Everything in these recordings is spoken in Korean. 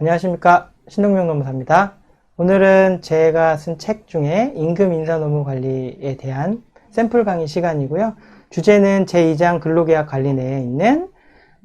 안녕하십니까, 신동명 노무사입니다. 오늘은 제가 쓴 책 중에 임금 인사 노무 관리에 대한 샘플 강의 시간이고요. 주제는 제2장 근로계약 관리 내에 있는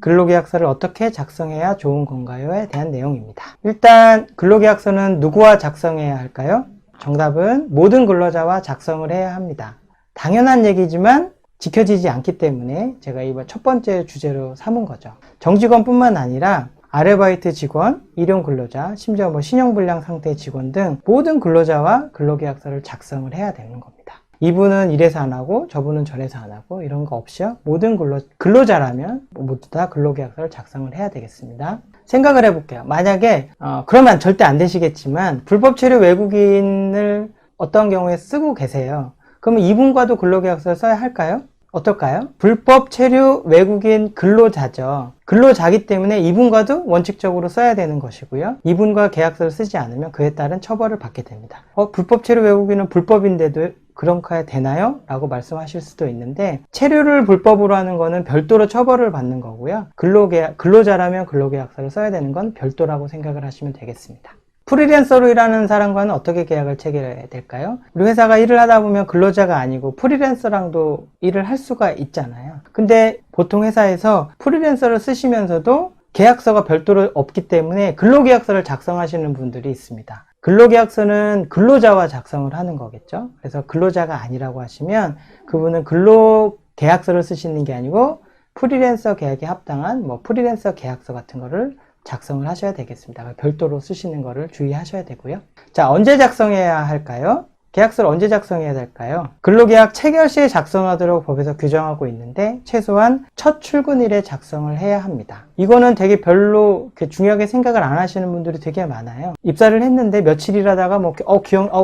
근로계약서를 어떻게 작성해야 좋은 건가요에 대한 내용입니다. 일단 근로계약서는 누구와 작성해야 할까요? 정답은 모든 근로자와 작성을 해야 합니다. 당연한 얘기지만 지켜지지 않기 때문에 제가 이번 첫 번째 주제로 삼은 거죠. 정직원뿐만 아니라 아르바이트 직원, 일용 근로자, 심지어 신용불량 상태 직원 등 모든 근로자와 근로계약서를 작성을 해야 되는 겁니다. 이분은 이래서 안 하고 저분은 저래서 안 하고 이런 거 없이요. 모든 근로자라면 모두 다 근로계약서를 작성을 해야 되겠습니다. 생각을 해볼게요. 만약에 그러면 절대 안 되시겠지만 불법 체류 외국인을 어떤 경우에 쓰고 계세요. 그러면 이분과도 근로계약서를 써야 할까요? 어떨까요? 불법 체류 외국인 근로자죠. 근로자기 때문에 이분과도 원칙적으로 써야 되는 것이고요. 이분과 계약서를 쓰지 않으면 그에 따른 처벌을 받게 됩니다. 불법 체류 외국인은 불법인데도 그렇게 해야 되나요? 라고 말씀하실 수도 있는데, 체류를 불법으로 하는 거는 별도로 처벌을 받는 거고요. 근로자라면 근로계약서를 써야 되는 건 별도라고 생각을 하시면 되겠습니다. 프리랜서로 일하는 사람과는 어떻게 계약을 체결해야 될까요? 우리 회사가 일을 하다 보면 근로자가 아니고 프리랜서랑도 일을 할 수가 있잖아요. 근데 보통 회사에서 프리랜서를 쓰시면서도 계약서가 별도로 없기 때문에 근로계약서를 작성하시는 분들이 있습니다. 근로계약서는 근로자와 작성을 하는 거겠죠. 그래서 근로자가 아니라고 하시면 그분은 근로계약서를 쓰시는 게 아니고 프리랜서 계약에 합당한 프리랜서 계약서 같은 거를 작성을 하셔야 되겠습니다. 별도로 쓰시는 거를 주의하셔야 되고요. 자, 언제 작성해야 할까요? 계약서를 언제 작성해야 될까요? 근로계약 체결 시에 작성하도록 법에서 규정하고 있는데 최소한 첫 출근일에 작성을 해야 합니다. 이거는 되게 별로 중요하게 생각을 안 하시는 분들이 되게 많아요. 입사를 했는데 며칠 일하다가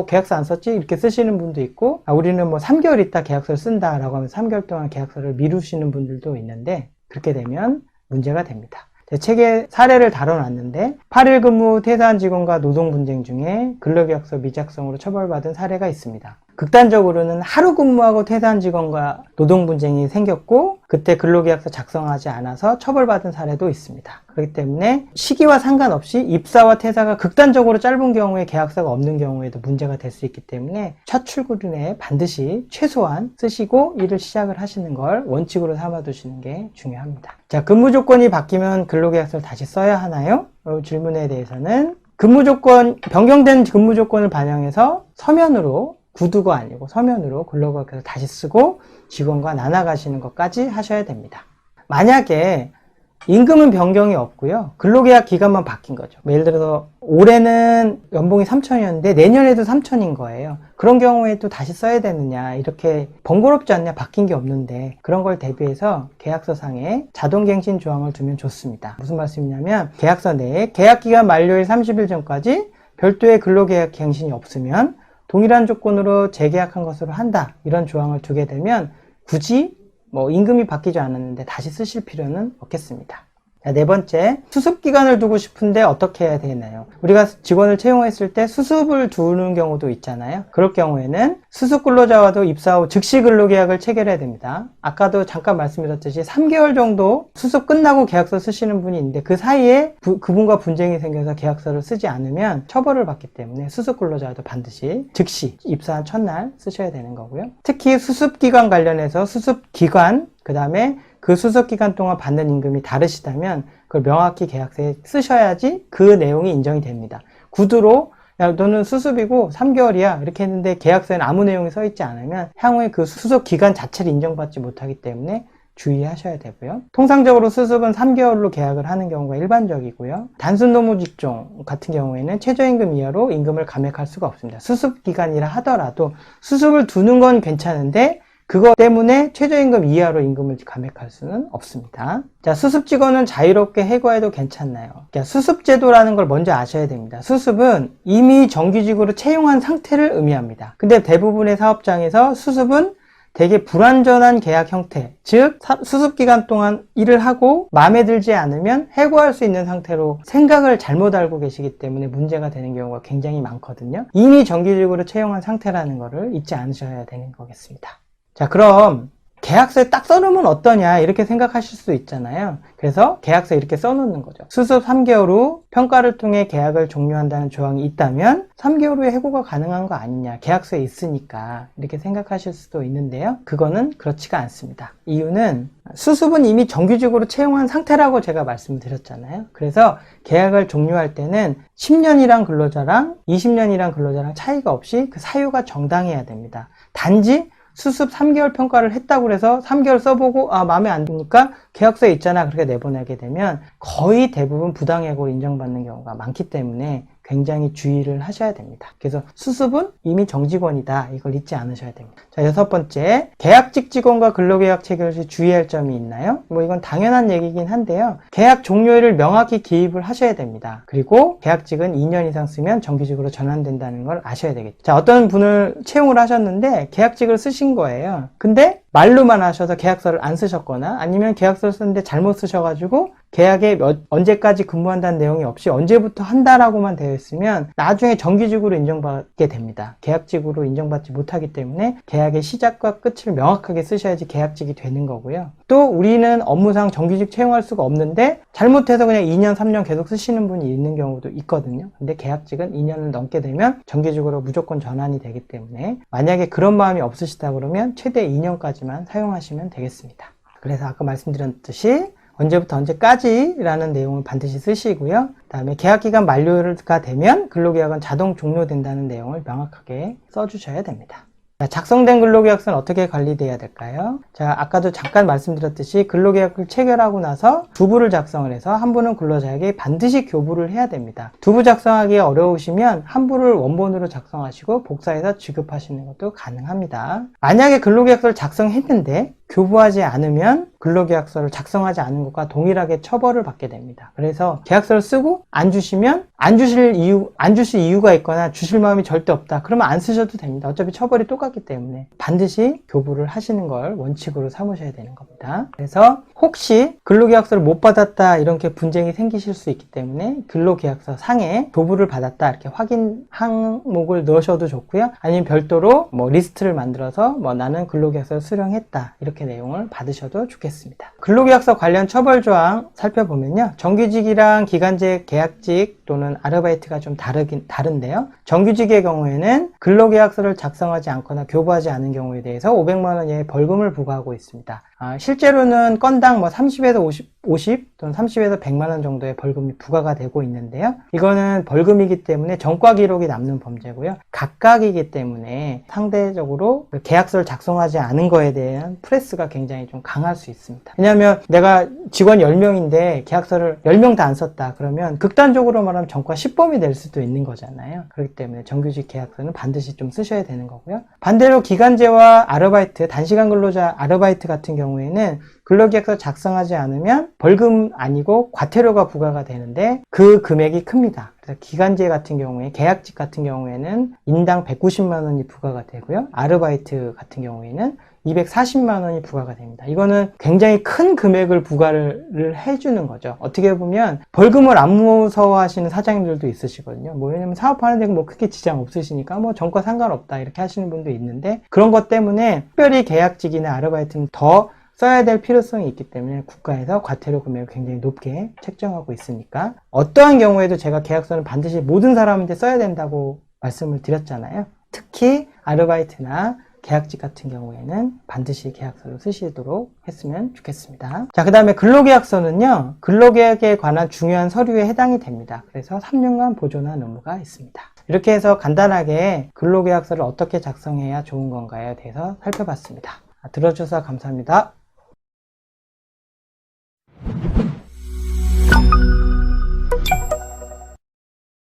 계약서 안 썼지? 이렇게 쓰시는 분도 있고, 우리는 3개월 있다 계약서를 쓴다 라고 하면 3개월 동안 계약서를 미루시는 분들도 있는데, 그렇게 되면 문제가 됩니다. 제 책에 사례를 다뤄놨는데 8일 근무 퇴사한 직원과 노동 분쟁 중에 근로계약서 미작성으로 처벌받은 사례가 있습니다. 극단적으로는 하루 근무하고 퇴사한 직원과 노동 분쟁이 생겼고 그때 근로계약서 작성하지 않아서 처벌받은 사례도 있습니다. 그렇기 때문에 시기와 상관없이 입사와 퇴사가 극단적으로 짧은 경우에 계약서가 없는 경우에도 문제가 될 수 있기 때문에 첫 출근에 반드시 최소한 쓰시고 일을 시작을 하시는 걸 원칙으로 삼아 두시는 게 중요합니다. 자, 근무 조건이 바뀌면 근로계약서를 다시 써야 하나요? 이 질문에 대해서는 변경된 근무 조건을 반영해서 서면으로, 구두가 아니고 서면으로 근로계약서를 다시 쓰고 직원과 나눠가시는 것까지 하셔야 됩니다. 만약에 임금은 변경이 없고요. 근로계약 기간만 바뀐 거죠. 예를 들어서 올해는 연봉이 3,000이었는데 내년에도 3,000인 거예요. 그런 경우에 또 다시 써야 되느냐, 이렇게 번거롭지 않냐, 바뀐 게 없는데, 그런 걸 대비해서 계약서상에 자동갱신 조항을 두면 좋습니다. 무슨 말씀이냐면 계약서 내에 계약기간 만료일 30일 전까지 별도의 근로계약 갱신이 없으면 동일한 조건으로 재계약한 것으로 한다, 이런 조항을 두게 되면 굳이 임금이 바뀌지 않았는데 다시 쓰실 필요는 없겠습니다. 자, 네 번째, 수습기간을 두고 싶은데 어떻게 해야 되나요? 우리가 직원을 채용했을 때 수습을 두는 경우도 있잖아요. 그럴 경우에는 수습 근로자와도 입사 후 즉시 근로계약을 체결해야 됩니다. 아까도 잠깐 말씀드렸듯이 3개월 정도 수습 끝나고 계약서 쓰시는 분이 있는데 그 사이에 그분과 분쟁이 생겨서 계약서를 쓰지 않으면 처벌을 받기 때문에 수습 근로자와도 반드시 즉시 입사한 첫날 쓰셔야 되는 거고요. 특히 수습기간 관련해서 수습기간, 그 다음에 그 수습기간 동안 받는 임금이 다르시다면 그걸 명확히 계약서에 쓰셔야지 그 내용이 인정이 됩니다. 구두로 야, 너는 수습이고 3개월이야 이렇게 했는데 계약서에는 아무 내용이 써 있지 않으면 향후에 그 수습기간 자체를 인정받지 못하기 때문에 주의하셔야 되고요. 통상적으로 수습은 3개월로 계약을 하는 경우가 일반적이고요. 단순 노무 직종 같은 경우에는 최저임금 이하로 임금을 감액할 수가 없습니다. 수습기간이라 하더라도 수습을 두는 건 괜찮은데 그것 때문에 최저임금 이하로 임금을 감액할 수는 없습니다. 자, 수습 직원은 자유롭게 해고해도 괜찮나요? 수습제도라는 걸 먼저 아셔야 됩니다. 수습은 이미 정규직으로 채용한 상태를 의미합니다. 근데 대부분의 사업장에서 수습은 되게 불완전한 계약 형태, 즉 수습기간 동안 일을 하고 마음에 들지 않으면 해고할 수 있는 상태로 생각을 잘못 알고 계시기 때문에 문제가 되는 경우가 굉장히 많거든요. 이미 정규직으로 채용한 상태라는 거를 잊지 않으셔야 되는 거겠습니다. 자, 그럼 계약서에 딱 써놓으면 어떠냐 이렇게 생각하실 수 있잖아요. 그래서 계약서에 이렇게 써놓는 거죠. 수습 3개월 후 평가를 통해 계약을 종료한다는 조항이 있다면 3개월 후에 해고가 가능한 거 아니냐, 계약서에 있으니까 이렇게 생각하실 수도 있는데요. 그거는 그렇지가 않습니다. 이유는 수습은 이미 정규직으로 채용한 상태라고 제가 말씀을 드렸잖아요. 그래서 계약을 종료할 때는 10년이란 근로자랑 20년이란 근로자랑 차이가 없이 그 사유가 정당해야 됩니다. 단지 수습 3개월 평가를 했다고 해서 3개월 써보고 마음에 안 드니까 계약서에 있잖아 그렇게 내보내게 되면 거의 대부분 부당해고를 인정받는 경우가 많기 때문에 굉장히 주의를 하셔야 됩니다. 그래서 수습은 이미 정직원이다, 이걸 잊지 않으셔야 됩니다. 자, 6번째, 계약직 직원과 근로계약 체결 시 주의할 점이 있나요? 이건 당연한 얘기긴 한데요. 계약 종료일을 명확히 기입을 하셔야 됩니다. 그리고 계약직은 2년 이상 쓰면 정규직으로 전환된다는 걸 아셔야 되겠죠. 자, 어떤 분을 채용을 하셨는데 계약직을 쓰신 거예요. 근데 말로만 하셔서 계약서를 안 쓰셨거나 아니면 계약서를 썼는데 잘못 쓰셔가지고 계약에 언제까지 근무한다는 내용이 없이 언제부터 한다라고만 되어 있으면 나중에 정규직으로 인정받게 됩니다. 계약직으로 인정받지 못하기 때문에 계약의 시작과 끝을 명확하게 쓰셔야지 계약직이 되는 거고요. 또 우리는 업무상 정규직 채용할 수가 없는데 잘못해서 그냥 2년, 3년 계속 쓰시는 분이 있는 경우도 있거든요. 근데 계약직은 2년을 넘게 되면 정규직으로 무조건 전환이 되기 때문에 만약에 그런 마음이 없으시다 그러면 최대 2년까지만 사용하시면 되겠습니다. 그래서 아까 말씀드렸듯이 언제부터 언제까지 라는 내용을 반드시 쓰시고요. 그 다음에 계약기간 만료가 되면 근로계약은 자동 종료된다는 내용을 명확하게 써주셔야 됩니다. 자, 작성된 근로계약서는 어떻게 관리돼야 될까요? 자, 아까도 잠깐 말씀드렸듯이 근로계약을 체결하고 나서 두 부를 작성을 해서 한 부는 근로자에게 반드시 교부를 해야 됩니다. 두 부 작성하기 어려우시면 한 부를 원본으로 작성하시고 복사해서 지급하시는 것도 가능합니다. 만약에 근로계약서를 작성했는데 교부하지 않으면 근로계약서를 작성하지 않은 것과 동일하게 처벌을 받게 됩니다. 그래서 계약서를 쓰고 안 주시면 안 주실 이유가 있거나 주실 마음이 절대 없다. 그러면 안 쓰셔도 됩니다. 어차피 처벌이 똑같기 때문에 반드시 교부를 하시는 걸 원칙으로 삼으셔야 되는 겁니다. 그래서 혹시 근로계약서를 못 받았다 이렇게 분쟁이 생기실 수 있기 때문에 근로계약서 상에 교부를 받았다 이렇게 확인 항목을 넣으셔도 좋고요. 아니면 별도로 리스트를 만들어서 나는 근로계약서를 수령했다 이렇게 내용을 받으셔도 좋겠습니다. 근로계약서 관련 처벌조항 살펴보면요. 정규직이랑 기간제 계약직 또는 아르바이트가 좀 다른데요. 정규직의 경우에는 근로계약서를 작성하지 않거나 교부하지 않은 경우에 대해서 500만 원 이하의 벌금을 부과하고 있습니다. 실제로는 건당 30에서 50 또는 30에서 100만 원 정도의 벌금이 부과가 되고 있는데요. 이거는 벌금이기 때문에 전과 기록이 남는 범죄고요. 각각이기 때문에 상대적으로 계약서를 작성하지 않은 거에 대한 프레스가 굉장히 좀 강할 수 있습니다. 왜냐하면 내가 직원 10명인데 계약서를 10명 다 안 썼다 그러면 극단적으로 말하면 전과 10범이 될 수도 있는 거잖아요. 그렇기 때문에 정규직 계약서는 반드시 좀 쓰셔야 되는 거고요. 반대로 기간제와 아르바이트, 단시간 근로자 아르바이트 같은 경우에는 근로계약서 작성하지 않으면 벌금 아니고 과태료가 부과가 되는데 그 금액이 큽니다. 그래서 기간제 같은 경우에, 계약직 같은 경우에는 인당 190만 원이 부과가 되고요. 아르바이트 같은 경우에는 240만 원이 부과가 됩니다. 이거는 굉장히 큰 금액을 부과를 해주는 거죠. 어떻게 보면 벌금을 안 무서워하시는 사장님들도 있으시거든요. 왜냐면 사업하는 데 크게 지장 없으시니까 전과 상관없다 이렇게 하시는 분도 있는데 그런 것 때문에 특별히 계약직이나 아르바이트는 더 써야 될 필요성이 있기 때문에 국가에서 과태료 금액을 굉장히 높게 책정하고 있으니까 어떠한 경우에도 제가 계약서는 반드시 모든 사람한테 써야 된다고 말씀을 드렸잖아요. 특히 아르바이트나 계약직 같은 경우에는 반드시 계약서를 쓰시도록 했으면 좋겠습니다. 자, 그 다음에 근로계약서는요, 근로계약에 관한 중요한 서류에 해당이 됩니다. 그래서 3년간 보존한 의무가 있습니다. 이렇게 해서 간단하게 근로계약서를 어떻게 작성해야 좋은 건가에 대해서 살펴봤습니다. 들어주셔서 감사합니다.